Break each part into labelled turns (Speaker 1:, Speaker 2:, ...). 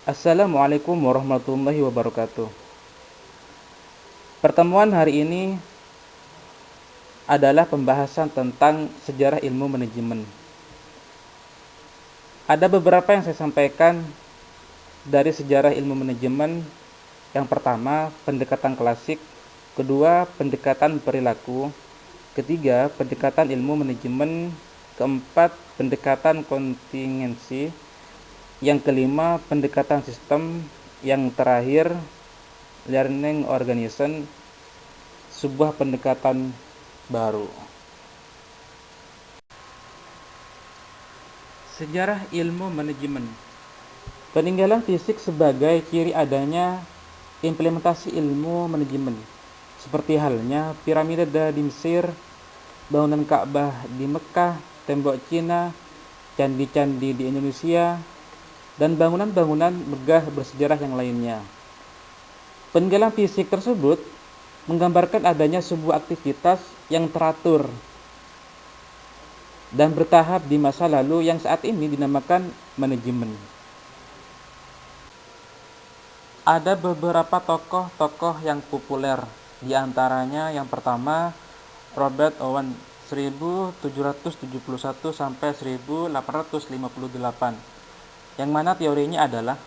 Speaker 1: Assalamualaikum warahmatullahi wabarakatuh. Pertemuan hari ini adalah pembahasan tentang sejarah ilmu manajemen. Ada beberapa yang saya sampaikan dari sejarah ilmu manajemen. Yang pertama, pendekatan klasik. Kedua, pendekatan perilaku. Ketiga, pendekatan ilmu manajemen. Keempat, pendekatan kontingensi. Yang kelima, pendekatan sistem. Yang terakhir, learning organization, sebuah pendekatan baru. Sejarah ilmu manajemen. Peninggalan fisik sebagai ciri adanya implementasi ilmu manajemen, seperti halnya piramida di Mesir, bangunan Ka'bah di Mekah, tembok Cina, candi-candi di Indonesia, dan bangunan-bangunan megah bersejarah yang lainnya. Peninggalan fisik tersebut menggambarkan adanya sebuah aktivitas yang teratur dan bertahap di masa lalu yang saat ini dinamakan manajemen. Ada beberapa tokoh-tokoh yang populer, di antaranya yang pertama Robert Owen 1771 sampai 1858, yang mana teorinya adalah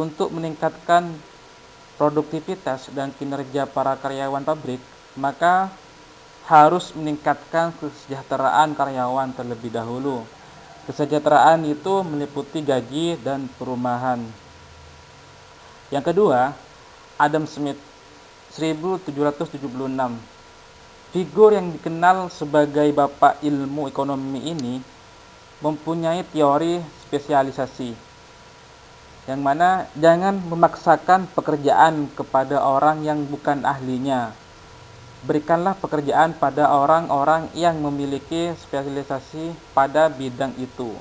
Speaker 1: untuk meningkatkan produktivitas dan kinerja para karyawan pabrik, maka harus meningkatkan kesejahteraan karyawan terlebih dahulu. Kesejahteraan itu meliputi gaji dan perumahan. Yang kedua, Adam Smith 1776. Figur yang dikenal sebagai bapak ilmu ekonomi ini mempunyai teori spesialisasi, yang mana jangan memaksakan pekerjaan kepada orang yang bukan ahlinya. Berikanlah pekerjaan pada orang-orang yang memiliki spesialisasi pada bidang itu.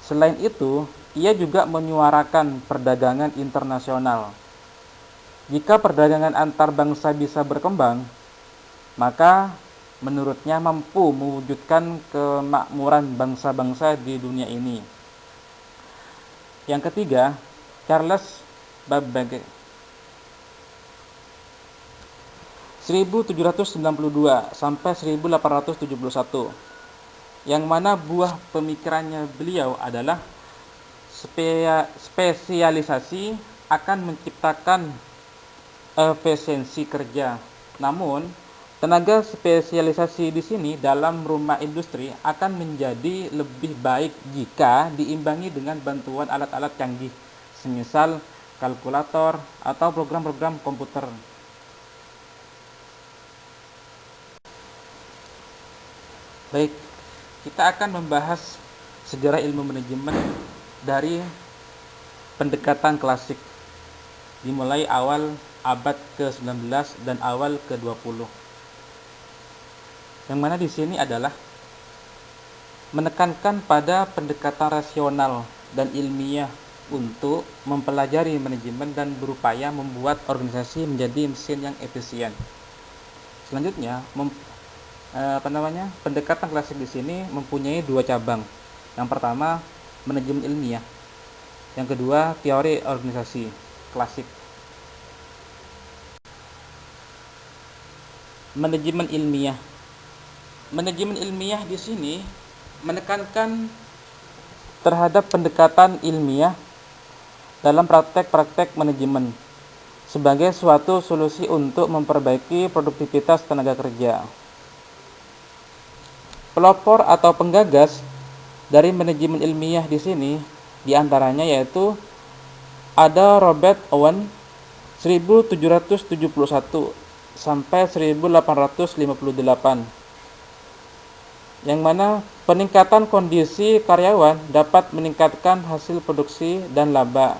Speaker 1: Selain itu, ia juga menyuarakan perdagangan internasional. Jika perdagangan antar bangsa bisa berkembang, maka menurutnya mampu mewujudkan kemakmuran bangsa-bangsa di dunia ini. Yang ketiga, Charles Babbage 1792 sampai 1871, yang mana buah pemikirannya beliau adalah spesialisasi akan menciptakan efisiensi kerja. Namun, tenaga spesialisasi di sini dalam rumah industri akan menjadi lebih baik jika diimbangi dengan bantuan alat-alat canggih, semisal kalkulator atau program-program komputer. Baik, kita akan membahas sejarah ilmu manajemen dari pendekatan klasik, dimulai awal abad ke-19 dan awal ke-20. Yang mana di sini adalah menekankan pada pendekatan rasional dan ilmiah untuk mempelajari manajemen dan berupaya membuat organisasi menjadi mesin yang efisien. Selanjutnya, pendekatan klasik di sini mempunyai dua cabang. Yang pertama, manajemen ilmiah. Yang kedua, teori organisasi klasik. Manajemen ilmiah. Manajemen ilmiah di sini menekankan terhadap pendekatan ilmiah dalam praktek-praktek manajemen sebagai suatu solusi untuk memperbaiki produktivitas tenaga kerja. Pelopor atau penggagas dari manajemen ilmiah di sini diantaranya yaitu ada Robert Owen 1771 sampai 1858, yang mana peningkatan kondisi karyawan dapat meningkatkan hasil produksi dan laba.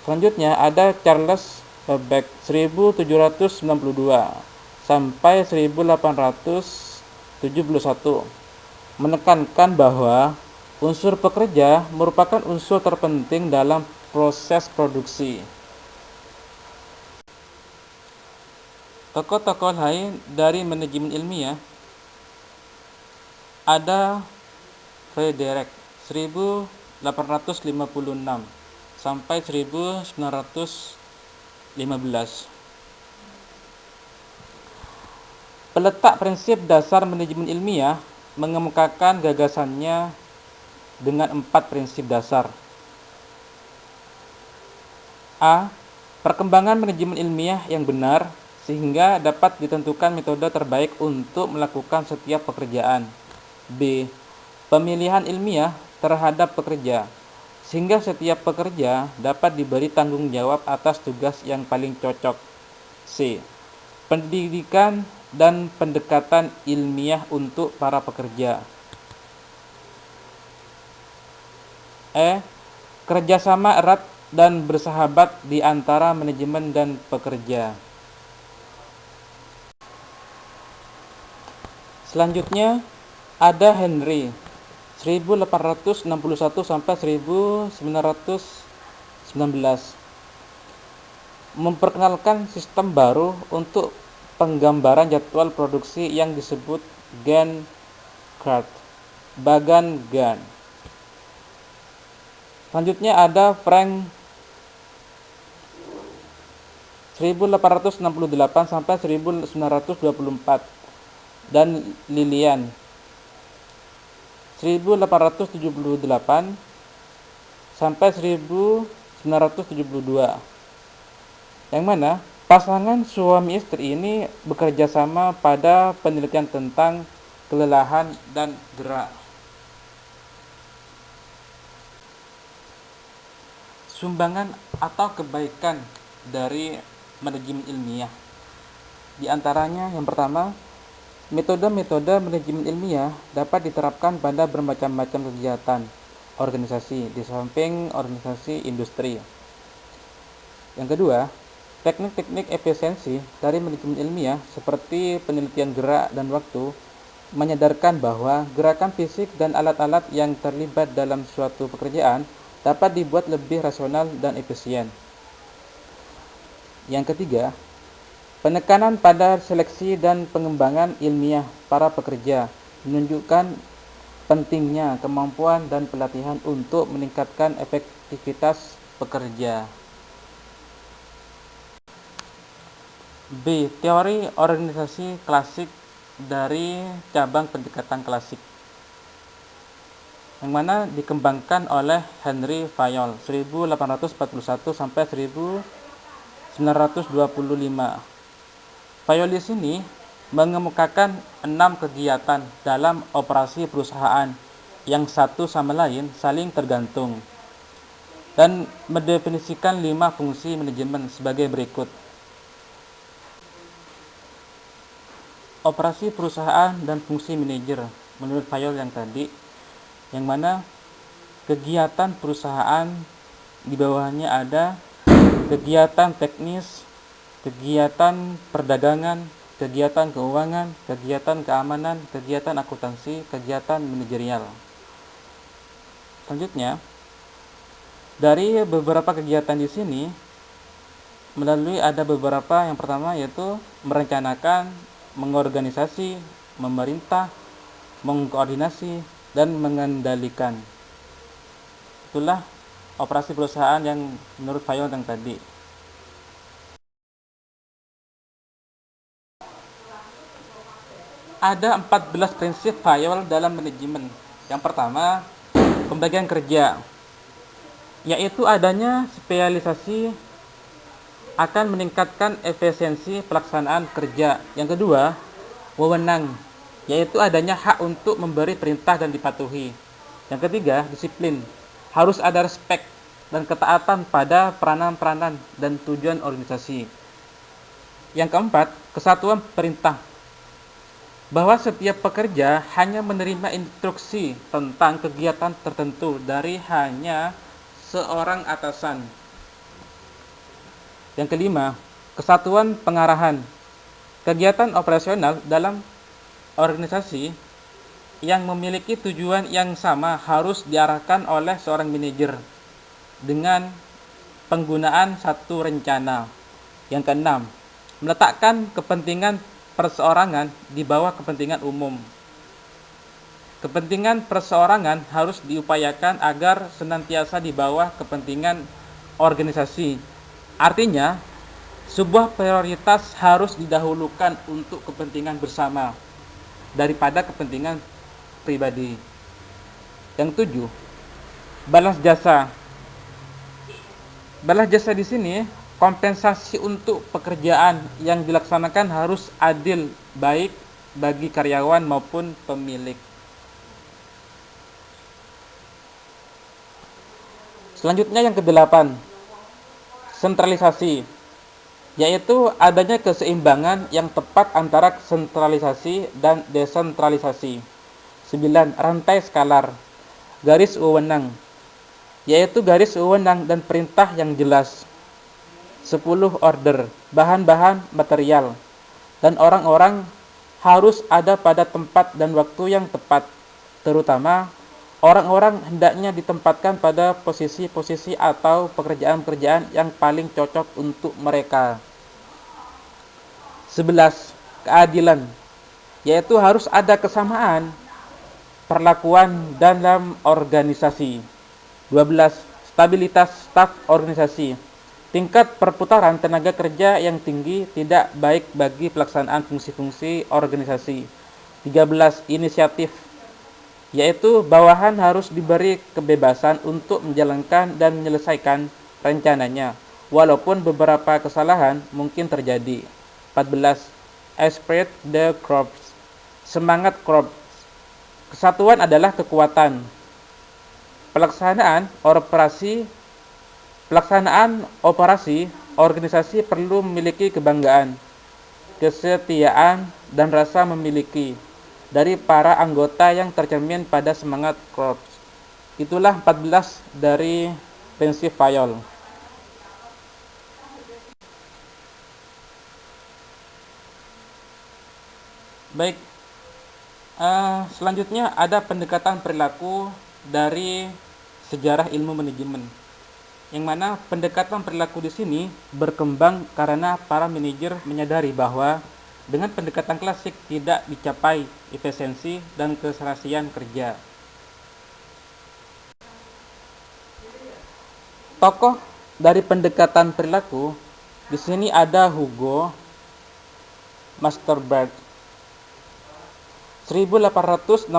Speaker 1: Selanjutnya ada Charles Babbage 1792 sampai 1871, menekankan bahwa unsur pekerja merupakan unsur terpenting dalam proses produksi. Tokoh-tokoh lain dari manajemen ilmiah ada Frederick 1856 sampai 1915. Peletak prinsip dasar manajemen ilmiah mengemukakan gagasannya dengan 4 prinsip dasar. A. Perkembangan manajemen ilmiah yang benar sehingga dapat ditentukan metode terbaik untuk melakukan setiap pekerjaan. B. Pemilihan ilmiah terhadap pekerja sehingga setiap pekerja dapat diberi tanggung jawab atas tugas yang paling cocok. C. Pendidikan dan pendekatan ilmiah untuk para pekerja. E. Kerjasama erat dan bersahabat di antara manajemen dan pekerja. Selanjutnya ada Henry 1861 sampai 1919 memperkenalkan sistem baru untuk penggambaran jadwal produksi yang disebut Gantt chart, bagan Gantt. Selanjutnya ada Frank 1868 sampai 1924 dan Lilian 1878 sampai 1972, yang mana pasangan suami istri ini bekerja sama pada penelitian tentang kelelahan dan gerak. Sumbangan atau kebaikan dari manajemen ilmiah. Di antaranya yang pertama, metode-metode manajemen ilmiah dapat diterapkan pada bermacam-macam kegiatan organisasi di samping organisasi industri. Yang kedua, teknik-teknik efisiensi dari manajemen ilmiah seperti penelitian gerak dan waktu menyadarkan bahwa gerakan fisik dan alat-alat yang terlibat dalam suatu pekerjaan dapat dibuat lebih rasional dan efisien. Yang ketiga, penekanan pada seleksi dan pengembangan ilmiah para pekerja menunjukkan pentingnya kemampuan dan pelatihan untuk meningkatkan efektivitas pekerja. B. Teori organisasi klasik dari cabang pendekatan klasik, yang mana dikembangkan oleh Henry Fayol 1841 sampai 1925. Fayol di sini mengemukakan 6 kegiatan dalam operasi perusahaan yang satu sama lain saling tergantung dan mendefinisikan 5 fungsi manajemen sebagai berikut. Operasi perusahaan dan fungsi manajer menurut Fayol yang tadi, yang mana kegiatan perusahaan di bawahnya ada kegiatan teknis, kegiatan perdagangan, kegiatan keuangan, kegiatan keamanan, kegiatan akuntansi, kegiatan manajerial. Selanjutnya, dari beberapa kegiatan di sini melalui ada beberapa, yang pertama yaitu merencanakan, mengorganisasi, memerintah, mengkoordinasi, dan mengendalikan. Itulah operasi perusahaan yang menurut Fayol yang tadi. Ada 14 prinsip Fayol dalam manajemen. Yang pertama, pembagian kerja, yaitu adanya spesialisasi akan meningkatkan efisiensi pelaksanaan kerja. Yang kedua, wewenang, yaitu adanya hak untuk memberi perintah dan dipatuhi. Yang ketiga, disiplin, harus ada respek dan ketaatan pada peranan-peranan dan tujuan organisasi. Yang keempat, kesatuan perintah, bahwa setiap pekerja hanya menerima instruksi tentang kegiatan tertentu dari hanya seorang atasan. Yang kelima, kesatuan pengarahan, kegiatan operasional dalam organisasi yang memiliki tujuan yang sama harus diarahkan oleh seorang manajer dengan penggunaan satu rencana. Yang keenam, meletakkan kepentingan perseorangan di bawah kepentingan umum. Kepentingan perseorangan harus diupayakan agar senantiasa di bawah kepentingan organisasi. Artinya, sebuah prioritas harus didahulukan untuk kepentingan bersama daripada kepentingan pribadi. Yang 7, balas jasa. Balas jasa di sini kompensasi untuk pekerjaan yang dilaksanakan harus adil baik bagi karyawan maupun pemilik. Selanjutnya yang ke-8, sentralisasi, yaitu adanya keseimbangan yang tepat antara sentralisasi dan desentralisasi. 9, rantai skalar, garis wewenang, yaitu garis wewenang dan perintah yang jelas. 10, order, bahan-bahan material, dan orang-orang harus ada pada tempat dan waktu yang tepat, terutama orang-orang hendaknya ditempatkan pada posisi-posisi atau pekerjaan-pekerjaan yang paling cocok untuk mereka. 11, keadilan, yaitu harus ada kesamaan perlakuan dalam organisasi. 12, stabilitas staf organisasi, tingkat perputaran tenaga kerja yang tinggi tidak baik bagi pelaksanaan fungsi-fungsi organisasi. 13, inisiatif, yaitu bawahan harus diberi kebebasan untuk menjalankan dan menyelesaikan rencananya, walaupun beberapa kesalahan mungkin terjadi. 14, esprit de corps, semangat korps, kesatuan adalah kekuatan. Pelaksanaan operasi organisasi perlu memiliki kebanggaan, kesetiaan, dan rasa memiliki dari para anggota yang tercermin pada semangat korps. Itulah 14 dari prinsip Fayol. Baik, selanjutnya ada pendekatan perilaku dari sejarah ilmu manajemen, yang mana pendekatan perilaku di sini berkembang karena para manajer menyadari bahwa dengan pendekatan klasik tidak dicapai efisiensi dan keserasian kerja. Tokoh dari pendekatan perilaku di sini ada Hugo Masterberg 1863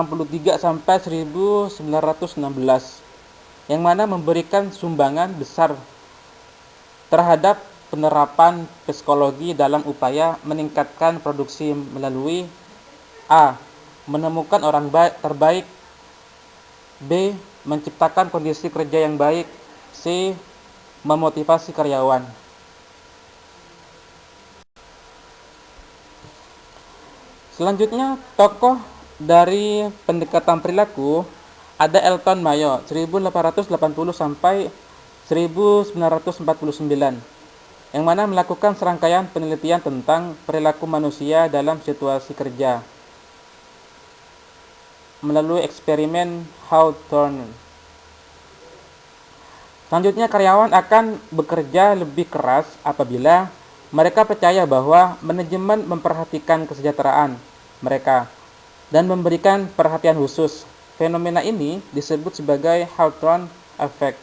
Speaker 1: sampai 1916, yang mana memberikan sumbangan besar terhadap penerapan psikologi dalam upaya meningkatkan produksi melalui A. menemukan orang terbaik, B. menciptakan kondisi kerja yang baik, C. memotivasi karyawan. Selanjutnya, tokoh dari pendekatan perilaku ada Elton Mayo 1880 sampai 1949, yang mana melakukan serangkaian penelitian tentang perilaku manusia dalam situasi kerja melalui eksperimen Hawthorne. Selanjutnya, karyawan akan bekerja lebih keras apabila mereka percaya bahwa manajemen memperhatikan kesejahteraan mereka dan memberikan perhatian khusus. Fenomena ini disebut sebagai Hawthorne Effect.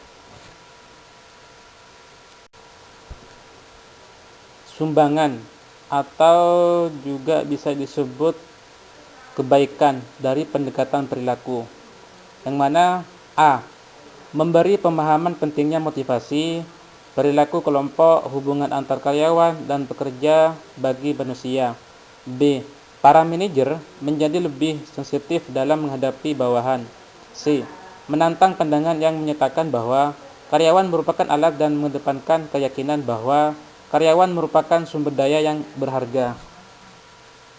Speaker 1: Sumbangan atau juga bisa disebut kebaikan dari pendekatan perilaku, yang mana A. memberi pemahaman pentingnya motivasi, perilaku kelompok, hubungan antar karyawan dan pekerja bagi manusia. B. para manajer menjadi lebih sensitif dalam menghadapi bawahan. C. menantang pandangan yang menyatakan bahwa karyawan merupakan alat dan mengedepankan keyakinan bahwa karyawan merupakan sumber daya yang berharga.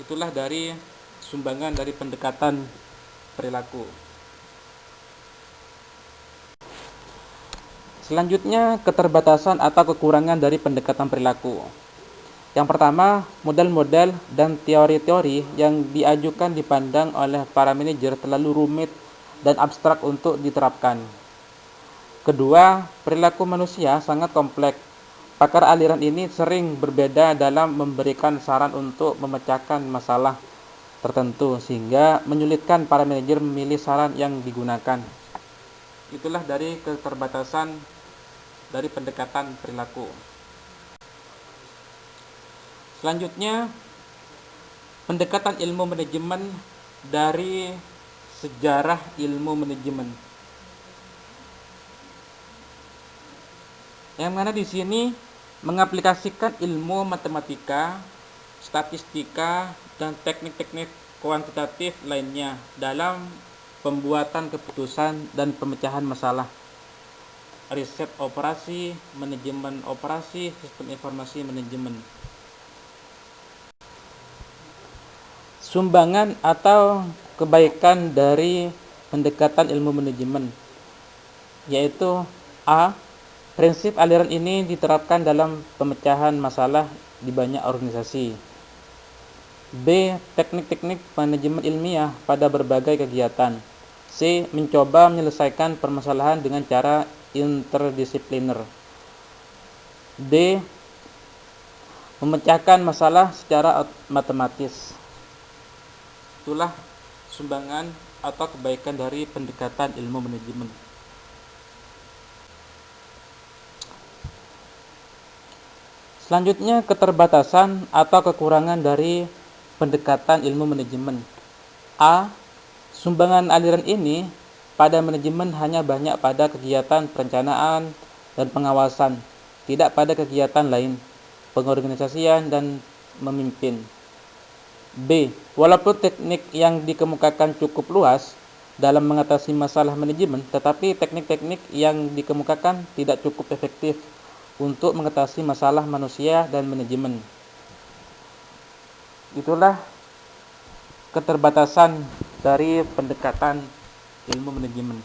Speaker 1: Itulah dari sumbangan dari pendekatan perilaku. Selanjutnya, keterbatasan atau kekurangan dari pendekatan perilaku. Yang pertama, model-model dan teori-teori yang diajukan dipandang oleh para manajer terlalu rumit dan abstrak untuk diterapkan. Kedua, perilaku manusia sangat kompleks. Pakar aliran ini sering berbeda dalam memberikan saran untuk memecahkan masalah tertentu, sehingga menyulitkan para manajer memilih saran yang digunakan. Itulah dari keterbatasan dari pendekatan perilaku. Selanjutnya, pendekatan ilmu manajemen dari sejarah ilmu manajemen. Yang mana di sini mengaplikasikan ilmu matematika, statistika, dan teknik-teknik kuantitatif lainnya dalam pembuatan keputusan dan pemecahan masalah, riset operasi, manajemen operasi, sistem informasi manajemen. Sumbangan atau kebaikan dari pendekatan ilmu manajemen, yaitu A. Prinsip aliran ini diterapkan dalam pemecahan masalah di banyak organisasi. B. Teknik-teknik manajemen ilmiah pada berbagai kegiatan. C. Mencoba menyelesaikan permasalahan dengan cara interdisipliner. D. Memecahkan masalah secara matematis. Itulah sumbangan atau kebaikan dari pendekatan ilmu manajemen. Selanjutnya, keterbatasan atau kekurangan dari pendekatan ilmu manajemen. A. Sumbangan aliran ini pada manajemen hanya banyak pada kegiatan perencanaan dan pengawasan, tidak pada kegiatan lain, pengorganisasian dan memimpin. B. Walaupun teknik yang dikemukakan cukup luas dalam mengatasi masalah manajemen, tetapi teknik-teknik yang dikemukakan tidak cukup efektif untuk mengatasi masalah manusia dan manajemen. Itulah keterbatasan dari pendekatan ilmu manajemen.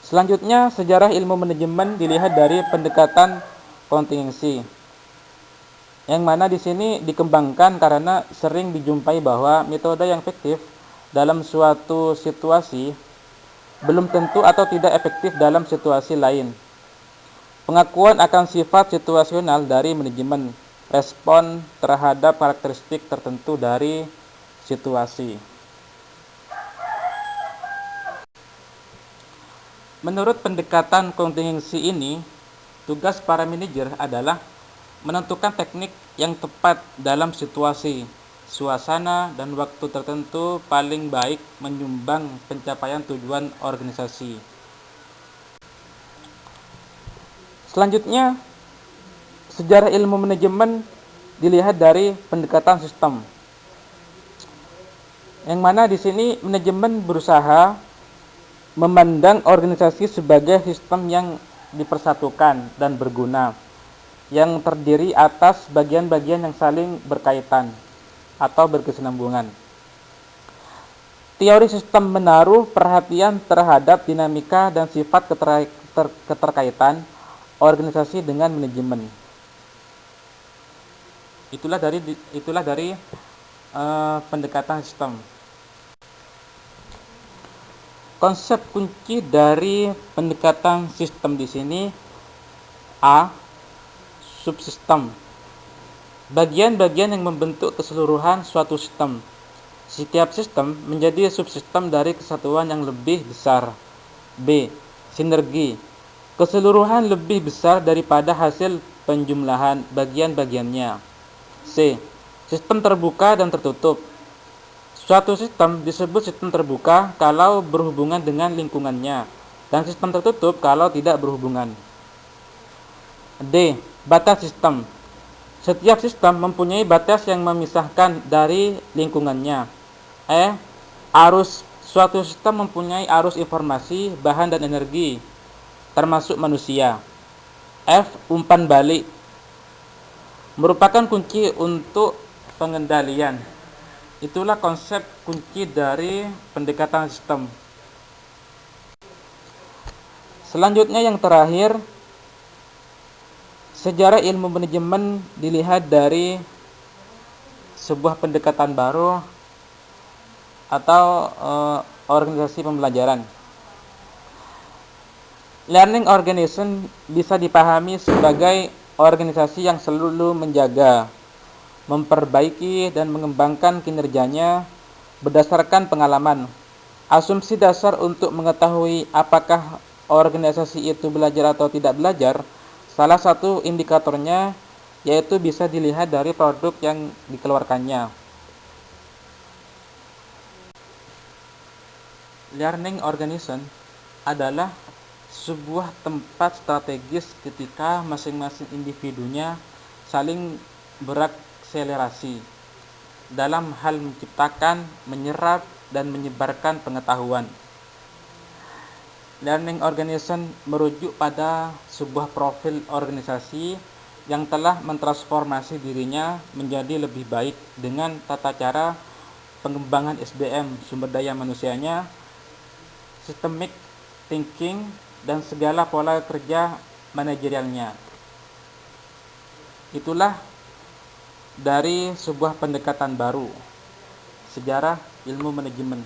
Speaker 1: Selanjutnya, sejarah ilmu manajemen dilihat dari pendekatan kontingensi, yang mana di sini dikembangkan karena sering dijumpai bahwa metode yang efektif dalam suatu situasi belum tentu atau tidak efektif dalam situasi lain. Pengakuan akan sifat situasional dari manajemen, respon terhadap karakteristik tertentu dari situasi. Menurut pendekatan kontingensi ini, tugas para manajer adalah menentukan teknik yang tepat dalam situasi, suasana, dan waktu tertentu paling baik menyumbang pencapaian tujuan organisasi. Selanjutnya, sejarah ilmu manajemen dilihat dari pendekatan sistem, yang mana di sini manajemen berusaha memandang organisasi sebagai sistem yang dipersatukan dan berguna, yang terdiri atas bagian-bagian yang saling berkaitan atau berkesinambungan. Teori sistem menaruh perhatian terhadap dinamika dan sifat keterkaitan organisasi dengan manajemen. Itulah dari pendekatan sistem. Konsep kunci dari pendekatan sistem di sini: A. Subsistem. Bagian-bagian yang membentuk keseluruhan suatu sistem. Setiap sistem menjadi subsistem dari kesatuan yang lebih besar. B. Sinergi. Keseluruhan lebih besar daripada hasil penjumlahan bagian-bagiannya. C. Sistem terbuka dan tertutup. Suatu sistem disebut sistem terbuka kalau berhubungan dengan lingkungannya, dan sistem tertutup kalau tidak berhubungan. D. Batas sistem. Setiap sistem mempunyai batas yang memisahkan dari lingkungannya. E. Arus. Suatu sistem mempunyai arus informasi, bahan, dan energi, termasuk manusia. F. Umpan balik. Merupakan kunci untuk pengendalian. Itulah konsep kunci dari pendekatan sistem. Selanjutnya, yang terakhir, sejarah ilmu manajemen dilihat dari sebuah pendekatan baru atau organisasi pembelajaran. Learning organization bisa dipahami sebagai organisasi yang selalu menjaga, memperbaiki, dan mengembangkan kinerjanya berdasarkan pengalaman. Asumsi dasar untuk mengetahui apakah organisasi itu belajar atau tidak belajar, salah satu indikatornya yaitu bisa dilihat dari produk yang dikeluarkannya. Learning organization adalah sebuah tempat strategis ketika masing-masing individunya saling berakselerasi dalam hal menciptakan, menyerap, dan menyebarkan pengetahuan. Learning organization merujuk pada sebuah profil organisasi yang telah mentransformasi dirinya menjadi lebih baik dengan tata cara pengembangan SDM sumber daya manusianya, systemic thinking, dan segala pola kerja manajerialnya. Itulah dari sebuah pendekatan baru, sejarah ilmu manajemen.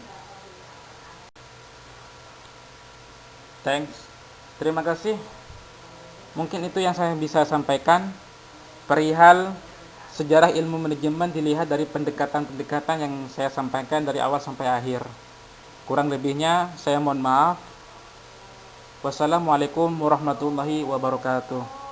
Speaker 1: Thanks. Terima kasih. Mungkin itu yang saya bisa sampaikan perihal sejarah ilmu manajemen dilihat dari pendekatan-pendekatan yang saya sampaikan dari awal sampai akhir. Kurang lebihnya saya mohon maaf. Wassalamualaikum warahmatullahi wabarakatuh.